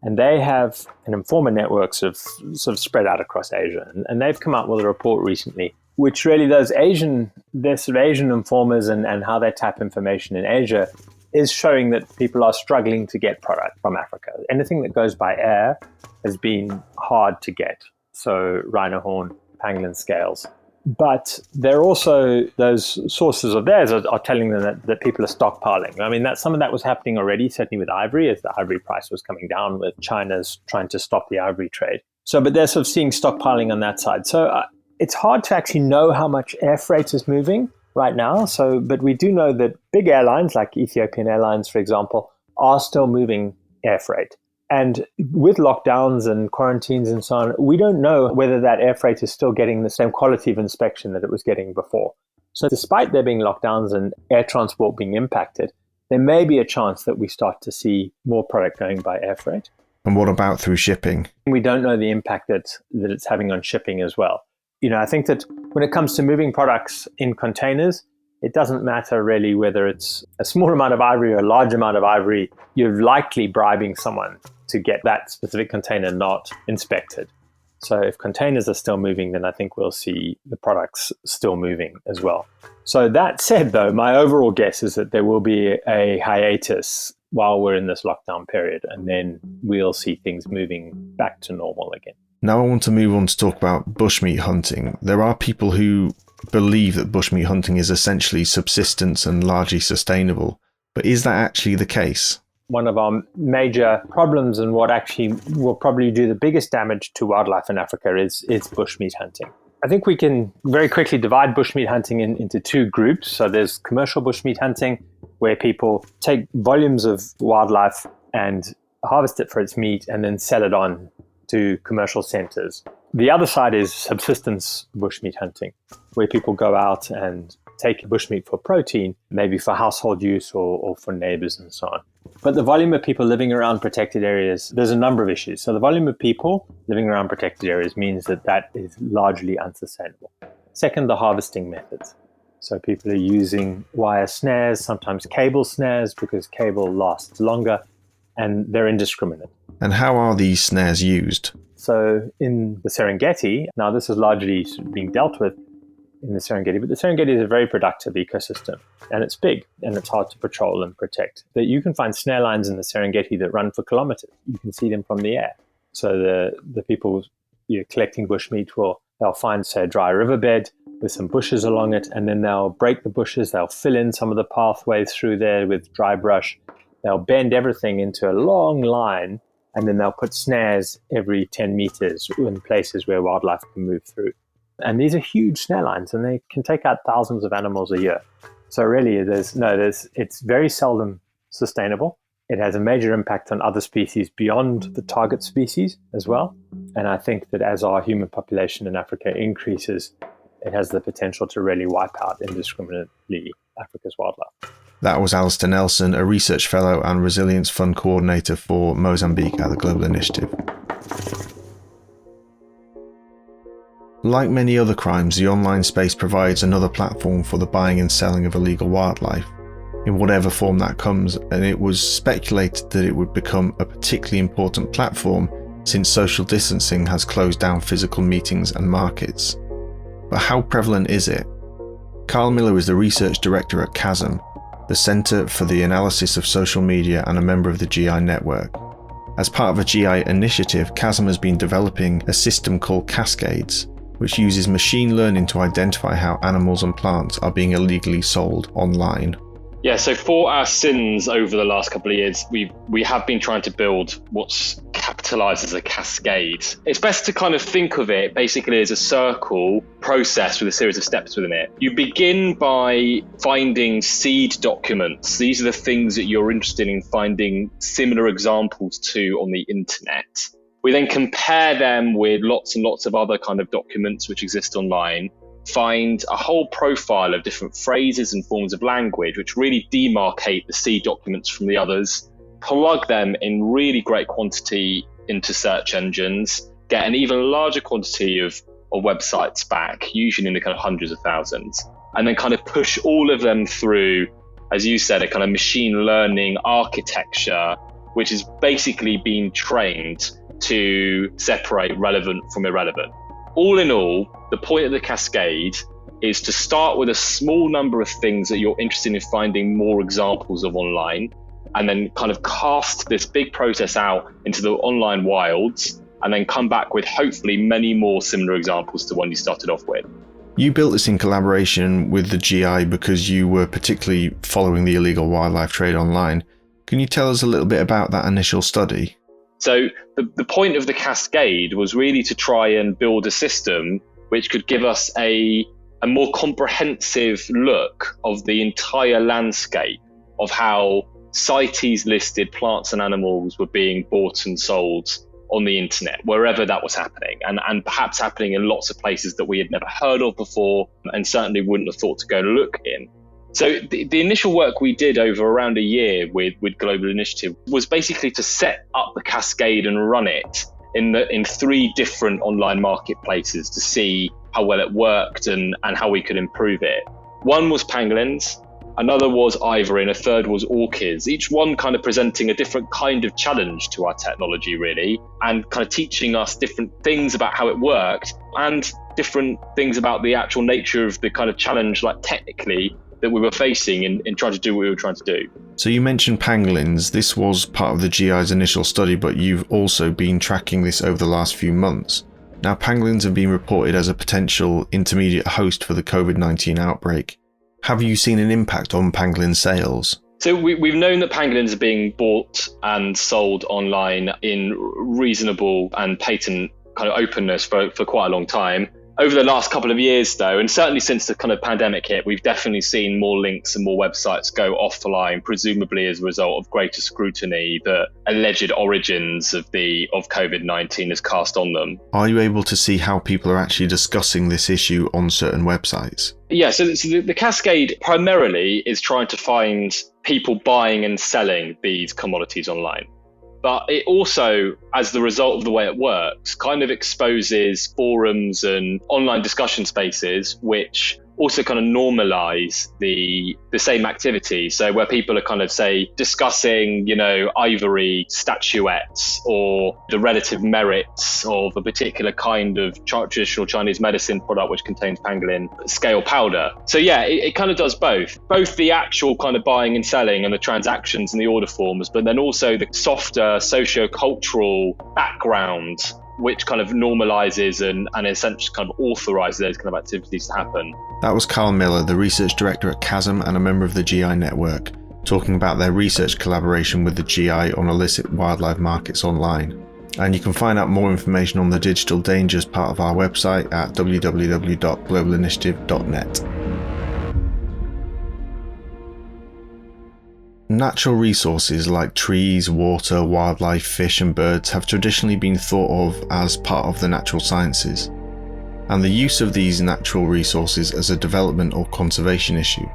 and they have an informer networks of sort of spread out across Asia. And they've come out with a report recently, which really their sort of Asian informers and how they tap information in Asia is showing that people are struggling to get product from Africa. Anything that goes by air has been hard to get. So rhino horn, pangolin scales. But they're also, those sources of theirs are telling them that people are stockpiling. I mean, some of that was happening already, certainly with ivory, as the ivory price was coming down, with China's trying to stop the ivory trade. So, but they're sort of seeing stockpiling on that side. So it's hard to actually know how much air freight is moving right now. So, but we do know that big airlines like Ethiopian Airlines, for example, are still moving air freight. And with lockdowns and quarantines and so on, we don't know whether that air freight is still getting the same quality of inspection that it was getting before. So despite there being lockdowns and air transport being impacted, there may be a chance that we start to see more product going by air freight.
And what about through shipping?
We don't know the impact that it's having on shipping as well. I think that when it comes to moving products in containers, it doesn't matter really whether it's a small amount of ivory or a large amount of ivory. You're likely bribing someone to get that specific container not inspected. So if containers are still moving, then I think we'll see the products still moving as well. So that said, though, my overall guess is that there will be a hiatus while we're in this lockdown period, and then we'll see things moving back to normal again.
Now I want to move on to talk about bushmeat hunting. There are people who believe that bushmeat hunting is essentially subsistence and largely sustainable, but is that actually the case?
One of our major problems and what actually will probably do the biggest damage to wildlife in Africa is bushmeat hunting. I think we can very quickly divide bushmeat hunting into two groups. So there's commercial bushmeat hunting, where people take volumes of wildlife and harvest it for its meat and then sell it on to commercial centers. The other side is subsistence bushmeat hunting, where people go out and take bushmeat for protein, maybe for household use or for neighbors and so on. But the volume of people living around protected areas, there's a number of issues. So the volume of people living around protected areas means that is largely unsustainable. Second, the harvesting methods. So people are using wire snares, sometimes cable snares, because cable lasts longer, and they're indiscriminate.
And how are these snares used?
So in the Serengeti, now this is largely being dealt with in the Serengeti, but the Serengeti is a very productive ecosystem, and it's big, and it's hard to patrol and protect. That you can find snare lines in the Serengeti that run for kilometers. You can see them from the air. So the people collecting bushmeat they'll find, say, a dry riverbed with some bushes along it, and then they'll break the bushes, they'll fill in some of the pathways through there with dry brush, they'll bend everything into a long line, and then they'll put snares every 10 meters in places where wildlife can move through. And these are huge snare lines, and they can take out thousands of animals a year. So really, it's very seldom sustainable. It has a major impact on other species beyond the target species as well. And I think that as our human population in Africa increases, it has the potential to really wipe out indiscriminately Africa's wildlife.
That was Alistair Nelson, a research fellow and resilience fund coordinator for Mozambique at the Global Initiative. Like many other crimes, the online space provides another platform for the buying and selling of illegal wildlife, in whatever form that comes, and it was speculated that it would become a particularly important platform since social distancing has closed down physical meetings and markets. But how prevalent is it? Carl Miller is the research director at CHASM, the Centre for the Analysis of Social Media, and a member of the GI network. As part of a GI initiative, CHASM has been developing a system called Cascades, which uses machine learning to identify how animals and plants are being illegally sold online.
Yeah, so for our sins over the last couple of years, we have been trying to build what's capitalized as a cascade. It's best to kind of think of it basically as a circle process with a series of steps within it. You begin by finding seed documents. These are the things that you're interested in finding similar examples to on the internet. We then compare them with lots and lots of other kind of documents which exist online, find a whole profile of different phrases and forms of language which really demarcate the seed documents from the others, plug them in really great quantity into search engines, get an even larger quantity of websites back, usually in the kind of hundreds of thousands, and then kind of push all of them through, as you said, a kind of machine learning architecture, which is basically being trained to separate relevant from irrelevant. All in all, the point of the cascade is to start with a small number of things that you're interested in finding more examples of online, and then kind of cast this big process out into the online wilds, and then come back with hopefully many more similar examples to one you started off with.
You built this in collaboration with the GI because you were particularly following the illegal wildlife trade online. Can you tell us a little bit about that initial study?
So the point of the cascade was really to try and build a system which could give us a more comprehensive look of the entire landscape of how CITES listed plants and animals were being bought and sold on the internet, wherever that was happening, and perhaps happening in lots of places that we had never heard of before and certainly wouldn't have thought to go look in. So the initial work we did over around a year with Global Initiative was basically to set up the cascade and run it in 3 different online marketplaces to see how well it worked and how we could improve it. One was pangolins, another was ivory, and a third was orchids, each one kind of presenting a different kind of challenge to our technology, really, and kind of teaching us different things about how it worked and different things about the actual nature of the kind of challenge, like technically, that we were facing in trying to do what we were trying to do.
So you mentioned pangolins. This was part of the GI's initial study, but you've also been tracking this over the last few months. Now, pangolins have been reported as a potential intermediate host for the COVID-19 outbreak. Have you seen an impact on pangolin sales?
So we've known that pangolins are being bought and sold online in reasonable and patent kind of openness for quite a long time. Over the last couple of years, though, and certainly since the kind of pandemic hit, we've definitely seen more links and more websites go offline, presumably as a result of greater scrutiny that alleged origins of COVID-19 has cast on them.
Are you able to see how people are actually discussing this issue on certain websites?
Yeah, so the Cascade primarily is trying to find people buying and selling these commodities online. But it also, as the result of the way it works, kind of exposes forums and online discussion spaces which also kind of normalize the same activity. So where people are kind of, say, discussing, ivory statuettes or the relative merits of a particular kind of traditional Chinese medicine product which contains pangolin scale powder. So yeah, it kind of does both the actual kind of buying and selling and the transactions and the order forms, but then also the softer socio-cultural background which kind of normalizes and essentially kind of authorizes those kind of activities to happen.
That was Carl Miller, the research director at Chasm and a member of the GI network, talking about their research collaboration with the GI on illicit wildlife markets online. And you can find out more information on the digital dangers part of our website at www.globalinitiative.net. Natural resources like trees, water, wildlife, fish and birds have traditionally been thought of as part of the natural sciences, and the use of these natural resources as a development or conservation issue.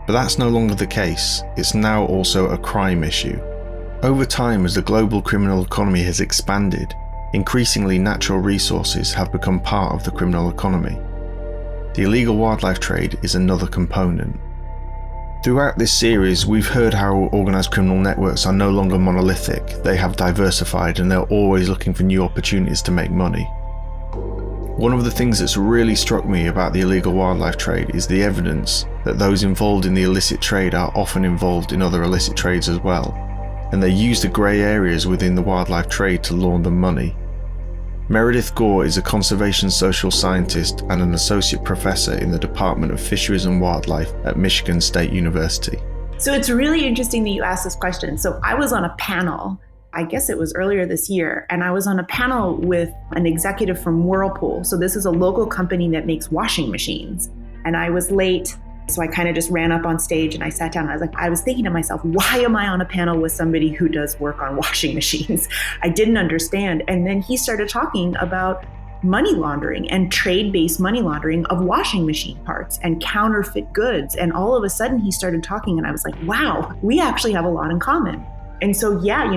But that's no longer the case, it's now also a crime issue. Over time, as the global criminal economy has expanded, increasingly natural resources have become part of the criminal economy. The illegal wildlife trade is another component. Throughout this series, we've heard how organised criminal networks are no longer monolithic, they have diversified and they're always looking for new opportunities to make money. One of the things that's really struck me about the illegal wildlife trade is the evidence that those involved in the illicit trade are often involved in other illicit trades as well, and they use the grey areas within the wildlife trade to launder money. Meredith Gore is a conservation social scientist and an associate professor in the Department of Fisheries and Wildlife at Michigan State University.
So it's really interesting that you asked this question. So I was on a panel, I guess it was earlier this year, and I was on a panel with an executive from Whirlpool. So this is a local company that makes washing machines. And I was late, so I kind of just ran up on stage and I sat down. I was thinking to myself, why am I on a panel with somebody who does work on washing machines? I didn't understand. And then he started talking about money laundering and trade-based money laundering of washing machine parts and counterfeit goods. And all of a sudden he started talking and I was like, wow, we actually have a lot in common. And so, yeah,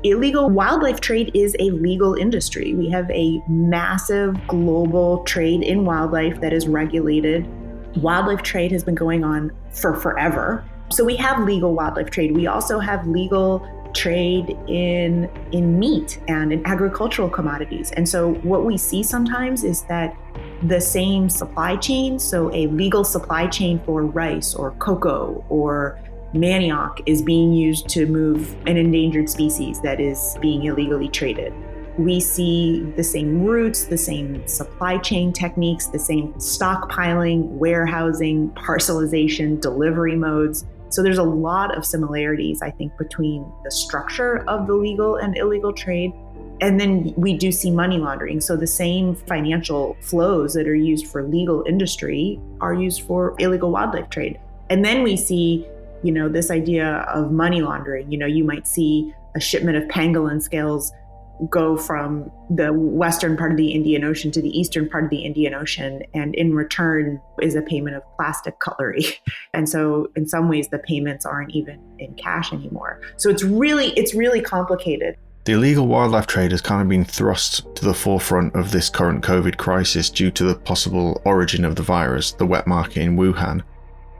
illegal wildlife trade is a legal industry. We have a massive global trade in wildlife that is regulated. Wildlife trade has been going on for forever. So we have legal wildlife trade. We also have legal trade in meat and in agricultural commodities. And so what we see sometimes is that the same supply chain, so a legal supply chain for rice or cocoa or manioc, is being used to move an endangered species that is being illegally traded. We see the same routes, the same supply chain techniques, the same stockpiling, warehousing, parcelization, delivery modes. So there's a lot of similarities, I think, between the structure of the legal and illegal trade. And then we do see money laundering. So the same financial flows that are used for legal industry are used for illegal wildlife trade. And then we see, this idea of money laundering. You might see a shipment of pangolin scales go from the western part of the Indian Ocean to the eastern part of the Indian Ocean, and in return is a payment of plastic cutlery. And so in some ways the payments aren't even in cash anymore. So it's really complicated.
The illegal wildlife trade has kind of been thrust to the forefront of this current COVID crisis due to the possible origin of the virus, the wet market in Wuhan.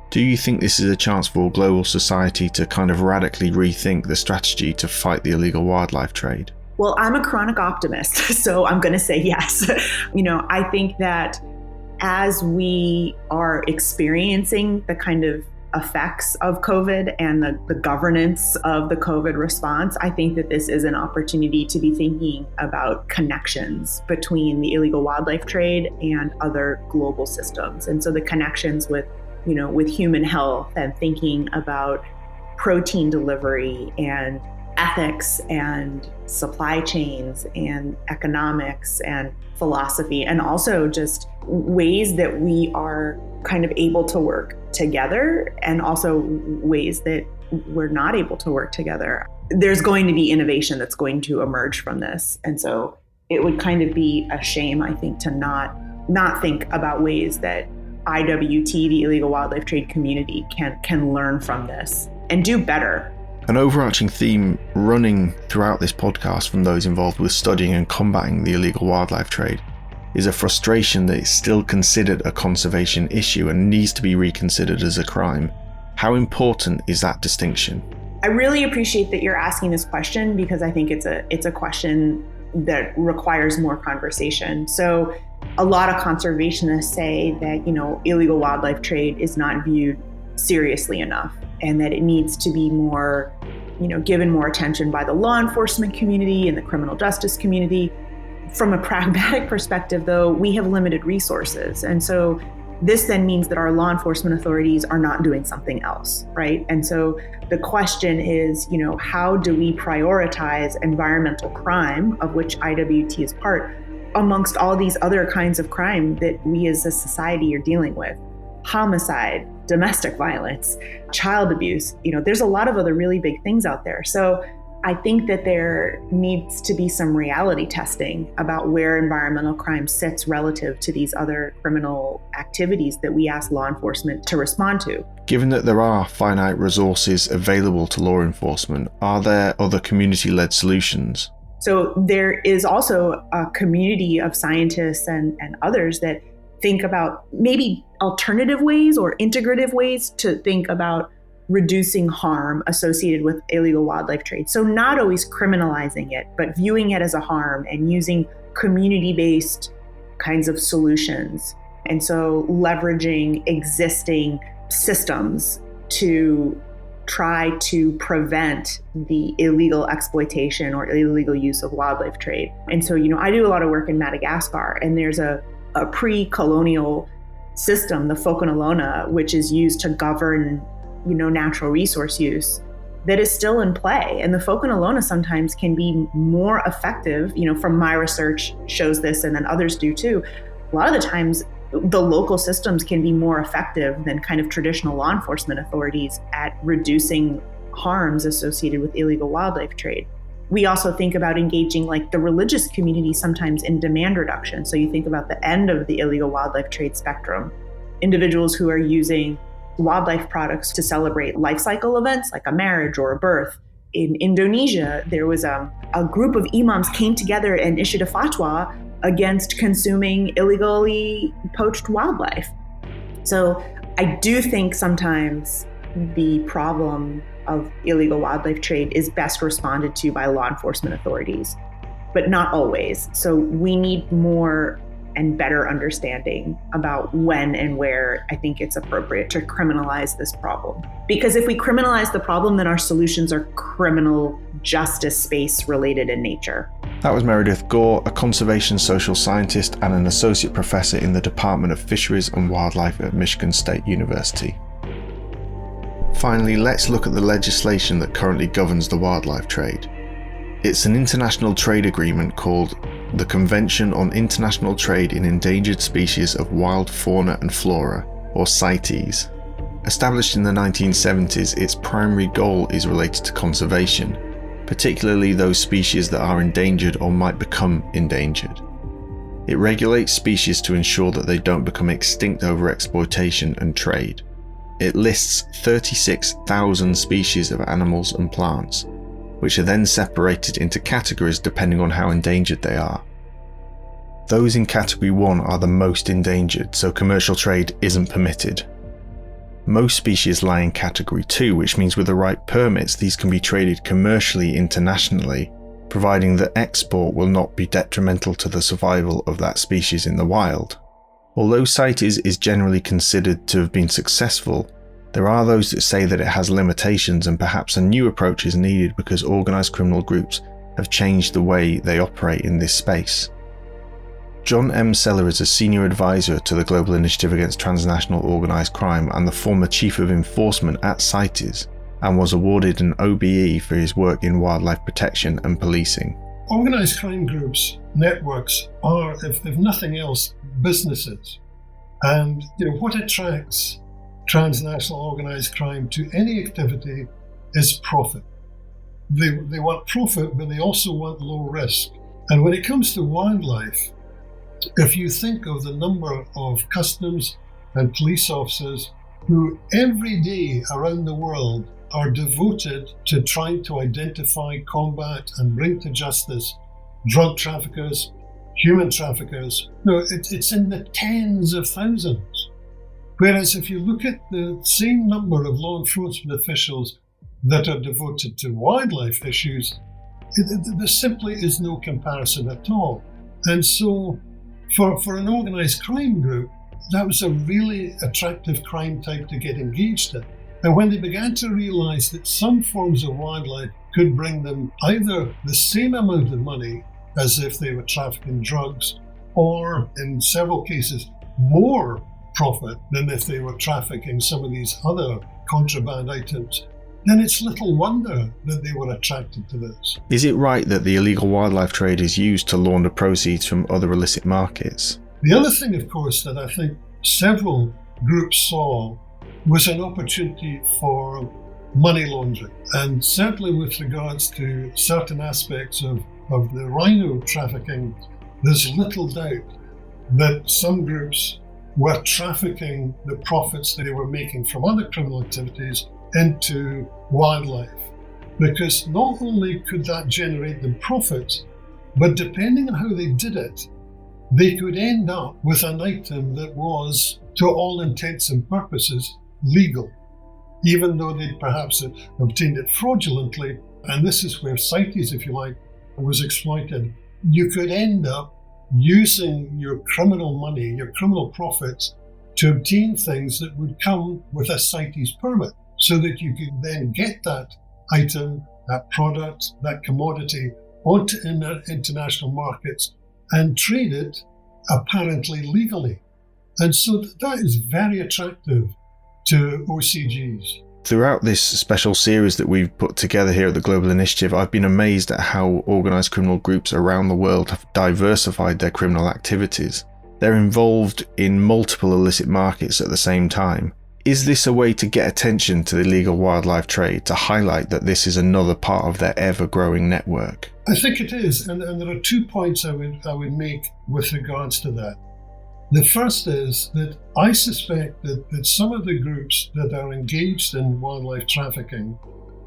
Do you think this is a chance for global society to kind of radically rethink the strategy to fight the illegal wildlife trade?
Well, I'm a chronic optimist, so I'm going to say yes. I think that as we are experiencing the kind of effects of COVID and the governance of the COVID response, I think that this is an opportunity to be thinking about connections between the illegal wildlife trade and other global systems. And so the connections with human health and thinking about protein delivery and ethics and supply chains and economics and philosophy, and also just ways that we are kind of able to work together and also ways that we're not able to work together. There's going to be innovation that's going to emerge from this. And so it would kind of be a shame, I think, to not think about ways that IWT, the illegal wildlife trade community, can learn from this and do better.
An overarching theme running throughout this podcast from those involved with studying and combating the illegal wildlife trade is a frustration that it's still considered a conservation issue and needs to be reconsidered as a crime. How important is that distinction?
I really appreciate that you're asking this question, because I think it's a question that requires more conversation. So a lot of conservationists say that, illegal wildlife trade is not viewed seriously enough, and that it needs to be more, given more attention by the law enforcement community and the criminal justice community. From a pragmatic perspective, though, we have limited resources. And so this then means that our law enforcement authorities are not doing something else, right? And so the question is, how do we prioritize environmental crime, of which IWT is part, amongst all these other kinds of crime that we as a society are dealing with? Homicide, domestic violence, child abuse, there's a lot of other really big things out there. So I think that there needs to be some reality testing about where environmental crime sits relative to these other criminal activities that we ask law enforcement to respond to.
Given that there are finite resources available to law enforcement, are there other community-led solutions?
So there is also a community of scientists and others that think about maybe alternative ways or integrative ways to think about reducing harm associated with illegal wildlife trade. So not always criminalizing it, but viewing it as a harm and using community-based kinds of solutions. And so leveraging existing systems to try to prevent the illegal exploitation or illegal use of wildlife trade. And so, I do a lot of work in Madagascar, and there's a pre-colonial system, the Fokonolona, which is used to govern natural resource use, that is still in play. And the Fokonolona sometimes can be more effective, from my research shows this, and then others do too. A lot of the times, the local systems can be more effective than kind of traditional law enforcement authorities at reducing harms associated with illegal wildlife trade. We also think about engaging the religious community sometimes in demand reduction. So you think about the end of the illegal wildlife trade spectrum, individuals who are using wildlife products to celebrate life cycle events like a marriage or a birth. In Indonesia, there was a group of imams came together and issued a fatwa against consuming illegally poached wildlife. So I do think sometimes the problem of illegal wildlife trade is best responded to by law enforcement authorities, but not always. So we need more and better understanding about when and where I think it's appropriate to criminalize this problem. Because if we criminalize the problem, then our solutions are criminal justice space related in nature.
That was Meredith Gore, a conservation social scientist and an associate professor in the Department of Fisheries and Wildlife at Michigan State University. Finally, let's look at the legislation that currently governs the wildlife trade. It's an international trade agreement called the Convention on International Trade in Endangered Species of Wild Fauna and Flora, or CITES. Established in the 1970s, its primary goal is related to conservation, particularly those species that are endangered or might become endangered. It regulates species to ensure that they don't become extinct over exploitation and trade. It lists 36,000 species of animals and plants, which are then separated into categories depending on how endangered they are. Those in Category 1 are the most endangered, so commercial trade isn't permitted. Most species lie in Category 2, which means with the right permits these can be traded commercially internationally, providing that export will not be detrimental to the survival of that species in the wild. Although CITES is generally considered to have been successful, There are those that say that it has limitations and perhaps a new approach is needed because organised criminal groups have changed the way they operate in this space. John M. Seller is a senior advisor to the Global Initiative Against Transnational Organised Crime and the former Chief of Enforcement at CITES, and was awarded an OBE for his work in wildlife protection and policing.
Organised crime groups, networks, are, if nothing else, businesses. And what attracts transnational organised crime to any activity is profit. They want profit, but they also want low risk. And when it comes to wildlife, if you think of the number of customs and police officers who every day around the world are devoted to trying to identify, combat, and bring to justice drug traffickers, human traffickers, it's in the tens of thousands. Whereas if you look at the same number of law enforcement officials that are devoted to wildlife issues, there simply is no comparison at all. And so for an organised crime group, that was a really attractive crime type to get engaged in. And when they began to realise that some forms of wildlife could bring them either the same amount of money as if they were trafficking drugs, or in several cases, more profit than if they were trafficking some of these other contraband items, then it's little wonder that they were attracted to this.
Is it right that the illegal wildlife trade is used to launder proceeds from other illicit markets?
The other thing, of course, that I think several groups saw was an opportunity for money laundering. And certainly with regards to certain aspects of the rhino trafficking, there's little doubt that some groups were trafficking the profits that they were making from other criminal activities into wildlife. Because not only could that generate them profits, but depending on how they did it, they could end up with an item that was, to all intents and purposes, legal, even though they'd perhaps obtained it fraudulently. And this is where CITES, if you like, was exploited. You could end up using your criminal money, your criminal profits, to obtain things that would come with a CITES permit, so that you could then get that item, that product, that commodity onto international markets and trade it apparently legally. And so that is very attractive to OCGs.
Throughout this special series that we've put together here at the Global Initiative, I've been amazed at how organised criminal groups around the world have diversified their criminal activities. They're involved in multiple illicit markets at the same time. Is this a way to get attention to the illegal wildlife trade, to highlight that this is another part of their ever-growing network?
I think it is, and there are 2 points I would make with regards to that. The first is that I suspect that some of the groups that are engaged in wildlife trafficking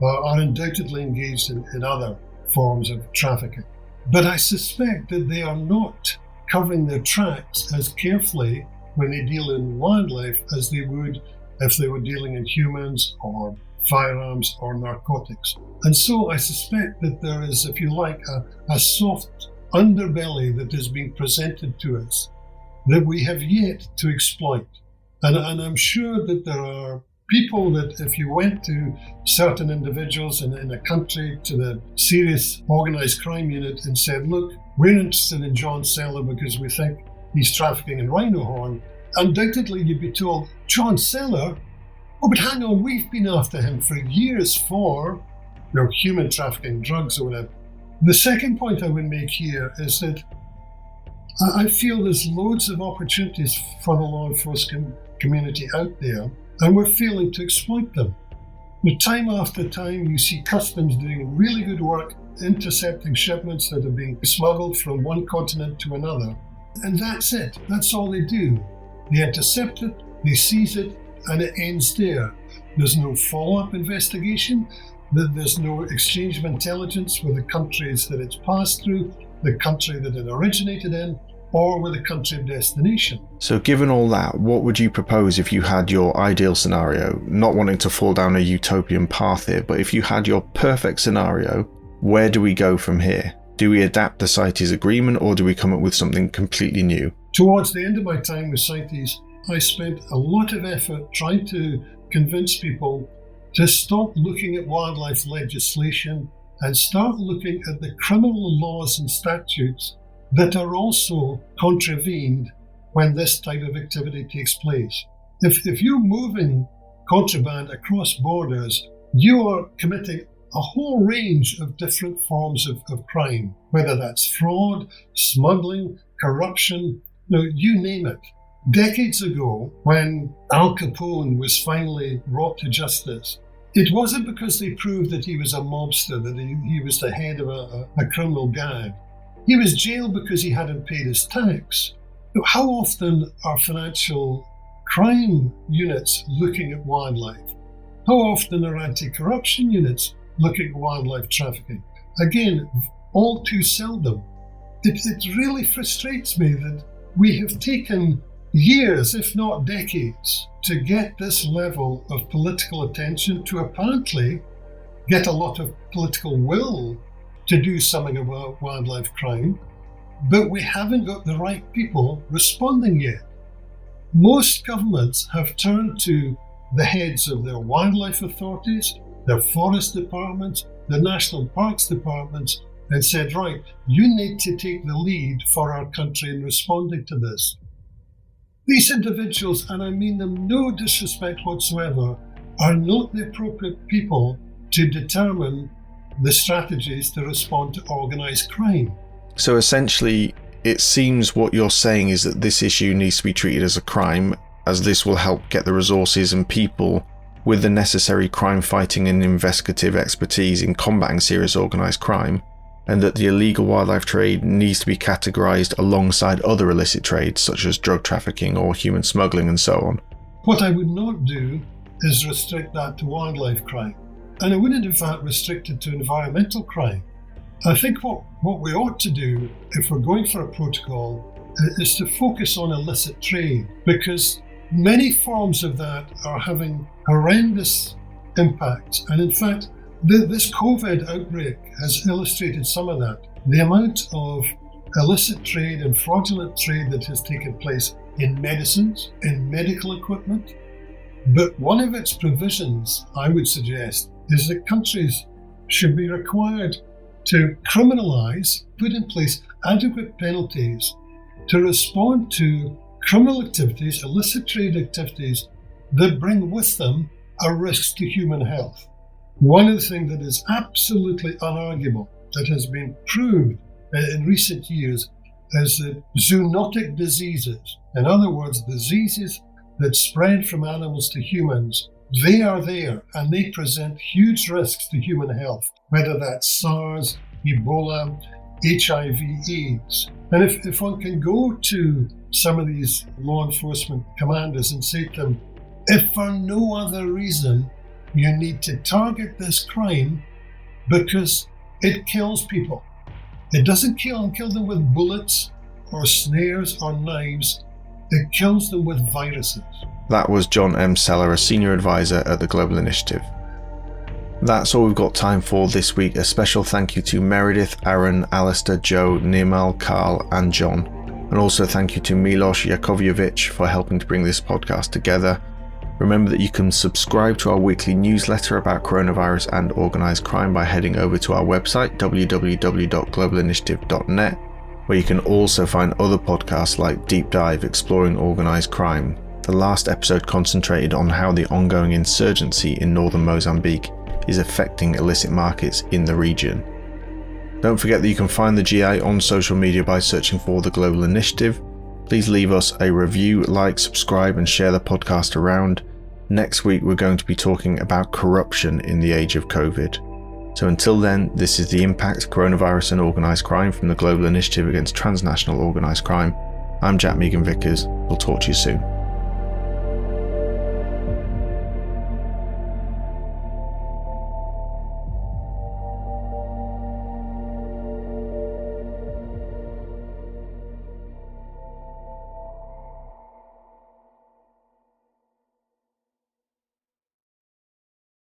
are undoubtedly engaged in other forms of trafficking. But I suspect that they are not covering their tracks as carefully when they deal in wildlife as they would if they were dealing in humans or firearms or narcotics. And so I suspect that there is, if you like, a soft underbelly that is being presented to us that we have yet to exploit. And I'm sure that there are people that if you went to certain individuals in a country, to the serious organised crime unit and said, look, we're interested in John Seller because we think he's trafficking in rhino horn, undoubtedly you'd be told, John Seller? Oh, but hang on, we've been after him for years for human trafficking, drugs or whatever. The second point I would make here is that I feel there's loads of opportunities for the law enforcement community out there, and we're failing to exploit them. But time after time, you see customs doing really good work, intercepting shipments that are being smuggled from one continent to another. And that's it. That's all they do. They intercept it, they seize it, and it ends there. There's no follow-up investigation. There's no exchange of intelligence with the countries that it's passed through, the country that it originated in, or with the country of destination.
So given all that, what would you propose if you had your ideal scenario? Not wanting to fall down a utopian path here, but if you had your perfect scenario, where do we go from here? Do we adapt the CITES agreement, or do we come up with something completely new?
Towards the end of my time with CITES, I spent a lot of effort trying to convince people to stop looking at wildlife legislation and start looking at the criminal laws and statutes that are also contravened when this type of activity takes place. If you're moving contraband across borders, you are committing a whole range of different forms of crime, whether that's fraud, smuggling, corruption, you name it. Decades ago, when Al Capone was finally brought to justice, it wasn't because they proved that he was a mobster, that he was the head of a criminal gang. He was jailed because he hadn't paid his tax. How often are financial crime units looking at wildlife? How often are anti-corruption units looking at wildlife trafficking? Again, all too seldom. It really frustrates me that we have taken years, if not decades, to get this level of political attention, to apparently get a lot of political will to do something about wildlife crime, but we haven't got the right people responding yet. Most governments have turned to the heads of their wildlife authorities, their forest departments, the national parks departments, and said, right, you need to take the lead for our country in responding to this. These individuals, and I mean them no disrespect whatsoever, are not the appropriate people to determine the strategies to respond to organised crime.
So essentially, it seems what you're saying is that this issue needs to be treated as a crime, as this will help get the resources and people with the necessary crime fighting and investigative expertise in combating serious organised crime, and that the illegal wildlife trade needs to be categorised alongside other illicit trades such as drug trafficking or human smuggling and so on.
What I would not do is restrict that to wildlife crime. And I wouldn't in fact restrict it to environmental crime. I think what we ought to do, if we're going for a protocol, is to focus on illicit trade, because many forms of that are having horrendous impacts. And in fact, this COVID outbreak has illustrated some of that. The amount of illicit trade and fraudulent trade that has taken place in medicines, in medical equipment. But one of its provisions, I would suggest, is that countries should be required to criminalise, put in place adequate penalties to respond to criminal activities, illicit trade activities that bring with them a risk to human health. One of the things that is absolutely unarguable, that has been proved in recent years, is that zoonotic diseases, in other words, diseases that spread from animals to humans, they are there and they present huge risks to human health, whether that's SARS, Ebola, HIV, AIDS. And if one can go to some of these law enforcement commanders and say to them, if for no other reason, you need to target this crime because it kills people. It doesn't kill them with bullets or snares or knives. It kills them with viruses.
That was John M. Seller, a senior advisor at the Global Initiative. That's all we've got time for this week. A special thank you to Meredith, Aaron, Alistair, Joe, Nimal, Carl and John. And also thank you to Milos Yakovlevich for helping to bring this podcast together. Remember that you can subscribe to our weekly newsletter about coronavirus and organised crime by heading over to our website www.globalinitiative.net, where you can also find other podcasts like Deep Dive exploring organised crime. The last episode concentrated on how the ongoing insurgency in northern Mozambique is affecting illicit markets in the region. Don't forget that you can find the GI on social media by searching for the Global Initiative. Please leave us a review, like, subscribe and share the podcast around. Next week we're going to be talking about corruption in the age of COVID. So until then, this is The Impact, Coronavirus and Organised Crime from the Global Initiative Against Transnational Organised Crime. I'm Jack Megan Vickers. We'll talk to you soon.